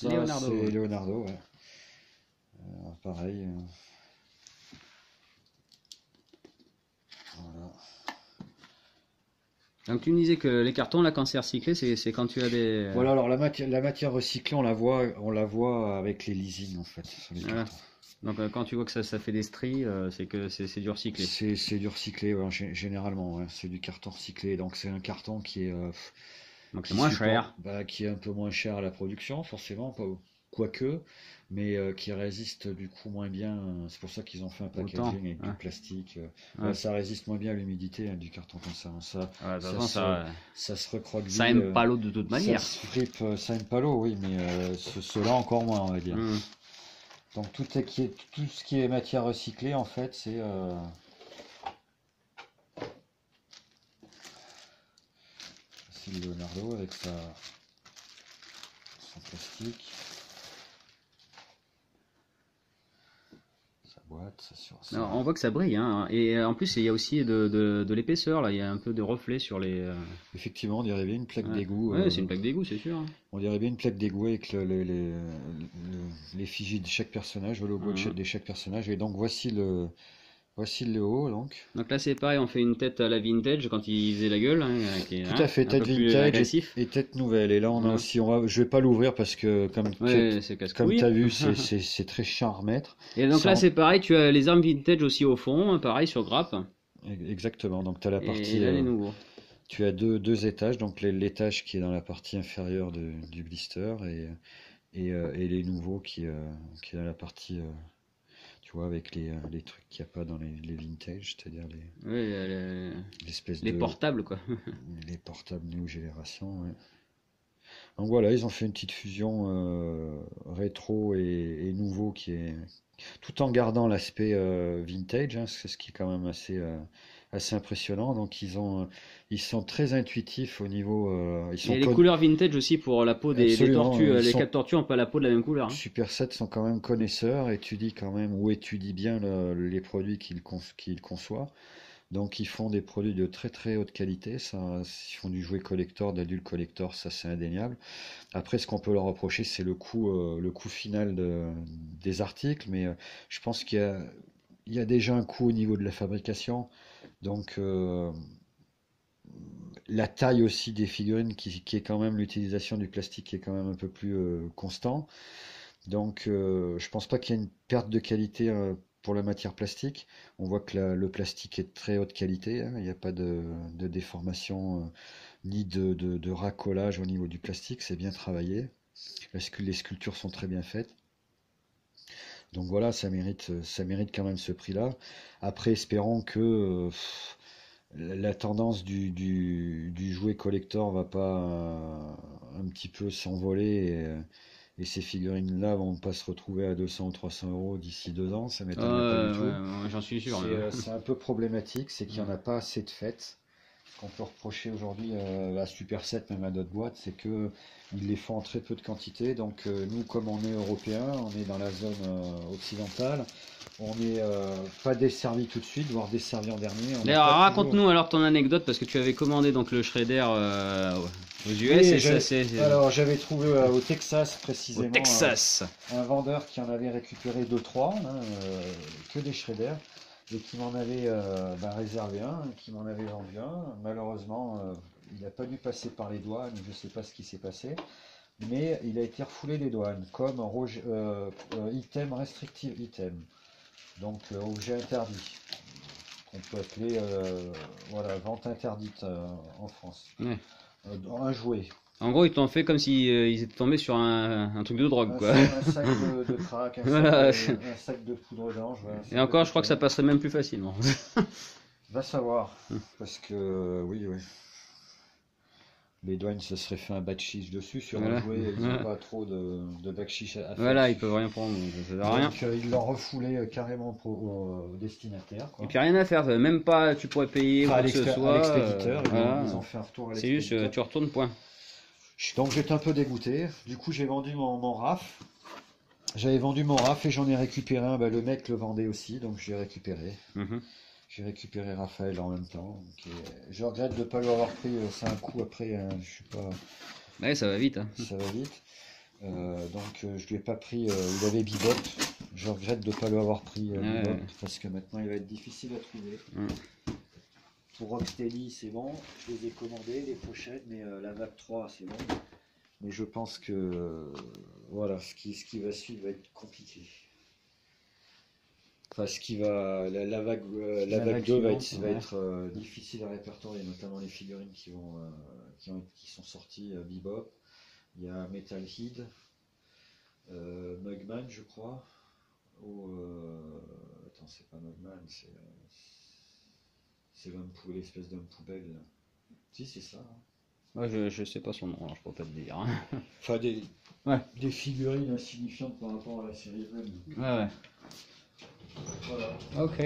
Ça, Leonardo. c'est Leonardo, ouais. Pareil. Voilà. Donc tu me disais que les cartons, là, quand c'est recyclé, c'est quand tu as des... Voilà, alors la matière recyclée, on la voit avec les leasing en fait, sur les Voilà. cartons. Donc quand tu vois que ça fait des stries, c'est que c'est du recyclé. C'est du recyclé, ouais, généralement, ouais, c'est du carton recyclé. Donc c'est un carton qui est, Donc c'est qui moins supporte, cher. qui est un peu moins cher à la production, forcément, quoique, mais qui résiste du coup moins bien. C'est pour ça qu'ils ont fait un Autant. packaging avec du Ouais. plastique. Ouais. Ça résiste moins bien à l'humidité, hein, du carton comme ça, hein. Ouais, de toute Ça façon, se, ça se ça recroqueville, aime pas l'eau de toute ça manière. se fripe, ça aime pas l'eau, oui, mais ceux-là encore moins, on va dire. Hmm. Donc tout ce qui est matière recyclée, en fait, c'est Leonardo avec son plastique, sa boîte, Non, on voit que ça brille, hein. Et en plus, il y a aussi de l'épaisseur, là. Il y a un peu de reflet sur les... Effectivement, on dirait bien une plaque Ouais, d'égout. ouais, c'est une plaque d'égout, c'est sûr, hein. On dirait bien une plaque d'égout avec l'effigie de chaque personnage, le logo Mhm. de chaque personnage. Et donc voici le haut, donc. Donc là, c'est pareil, on fait une tête à la vintage quand il faisait la gueule, hein, qui est Tout à hein, fait, un peu tête plus vintage agressif. et tête nouvelle. Et là, on a Voilà. aussi, je vais pas l'ouvrir parce que Ouais, c'est comme tu casse-couille. as vu, c'est très chiant à remettre. Et donc Ça, là, c'est pareil, tu as les armes vintage aussi au fond, hein, pareil, sur grappe. exactement. Donc, tu as la Et partie, là, les nouveaux. tu as deux étages. Donc, l'étage qui est dans la partie inférieure du blister et les nouveaux qui est dans la partie, tu vois, avec les trucs qu'il n'y a pas dans les vintage, c'est-à-dire Ouais, l'espèce les de portables, quoi. les portables New Génération. Ouais. Donc voilà, ils ont fait une petite fusion rétro et nouveau qui est tout en gardant l'aspect vintage, hein, c'est ce qui est quand même assez impressionnant. Donc ils sont très intuitifs au niveau, ils Et sont les couleurs vintage aussi pour la peau des absolument, tortues. ils Les sont quatre tortues n'ont pas la peau de la même couleur, hein. Super 7 sont quand même connaisseurs, étudient quand même ou étudient bien les produits qu'ils conçoivent. Donc ils font des produits de très très haute qualité, ça, ils font du jouet collector, d'adulte collector, ça c'est indéniable. Après, ce qu'on peut leur reprocher, c'est le coût final des articles, mais je pense il y a déjà un coût au niveau de la fabrication, donc la taille aussi des figurines, qui est quand même l'utilisation du plastique qui est quand même un peu plus constant. Donc, je pense pas qu'il y ait une perte de qualité pour la matière plastique. On voit que le plastique est de très haute qualité, hein. Il n'y a pas de déformation ni de racolage au niveau du plastique. C'est bien travaillé. Les sculptures sont très bien faites. Donc voilà, ça mérite quand même ce prix-là. Après, espérons que la tendance du jouet collector va pas un petit peu s'envoler et ces figurines-là vont pas se retrouver à 200 ou 300 euros d'ici 2 ans. Ça m'étonnerait pas du tout. Ouais, j'en suis sûr, même. C'est un peu problématique, c'est qu'il n'y en a pas assez de fêtes. Ce qu'on peut reprocher aujourd'hui à Super 7, même à d'autres boîtes, c'est que ils les font en très peu de quantité. Donc nous, comme on est européens, on est dans la zone occidentale, on n'est pas desservi tout de suite, voire desservi en dernier. On n'a D'ailleurs, pas toujours. raconte-nous alors ton anecdote parce que tu avais commandé donc le Shredder aux US Oui, et ça c'est alors j'avais trouvé au Texas au précisément Texas. un vendeur qui en avait récupéré 2-3, hein, que des shredders, et qui m'en avait réservé un, qui m'en avait vendu un. Malheureusement, il n'a pas dû passer par les douanes, je ne sais pas ce qui s'est passé, mais il a été refoulé des douanes comme item restrictive item, donc objet interdit, qu'on peut appeler voilà, vente interdite en France. Ouais. Un jouet. En gros, ils t'ont fait comme si ils étaient tombés sur un truc de drogue, quoi. Un sac de crack, Voilà. un sac de poudre d'ange. Voilà, Et encore, je crois que ça passerait même plus facilement. va savoir. Parce que, oui, oui. Les douanes se seraient fait un backchiche dessus sur un Voilà. jouet. Ils n'ont Voilà. pas trop de backchiche à faire. Voilà, ils peuvent rien prendre, donc ça sert à rien. Donc, ils l'ont refoulé carrément au destinataire, Et quoi. puis rien à faire, même pas tu pourrais payer Enfin, quoi que ce à soit. l'expéditeur. Voilà. Ils ont fait un retour à C'est juste l'expéditeur. tu retournes point. Donc, j'étais un peu dégoûté. Du coup, j'ai vendu mon RAF. J'avais vendu mon RAF et j'en ai récupéré un. Le mec le vendait aussi, donc je l'ai récupéré. Mhm. J'ai récupéré Raphaël en même temps. Donc, je regrette de ne pas lui avoir pris ça un coup après. Je suis pas. Ouais, ça va vite, hein. Ça va vite. Je lui ai pas pris. Il avait Bebop. Je regrette de ne pas lui avoir pris Bebop Ouais. parce que maintenant il va être difficile à trouver. Mm. Pour Rocksteady, c'est bon. Je les ai commandés, les pochettes, mais la vague 3, c'est bon. Mais je pense que voilà, ce qui va suivre va être compliqué. Enfin, la vague 2 va suivante, être, va ouais. être difficile à répertorier, notamment les figurines qui sont sorties Bebop. Il y a Metal Head, Mugman, je crois. Ou attends, c'est pas Mugman, c'est l'espèce d'homme poubelle là. Si, c'est ça, hein. Ouais, je sais pas son nom, alors je peux pas te dire. Enfin, Ouais, des figurines insignifiantes par rapport à la série même. ouais, ouais. Voilà. Ok.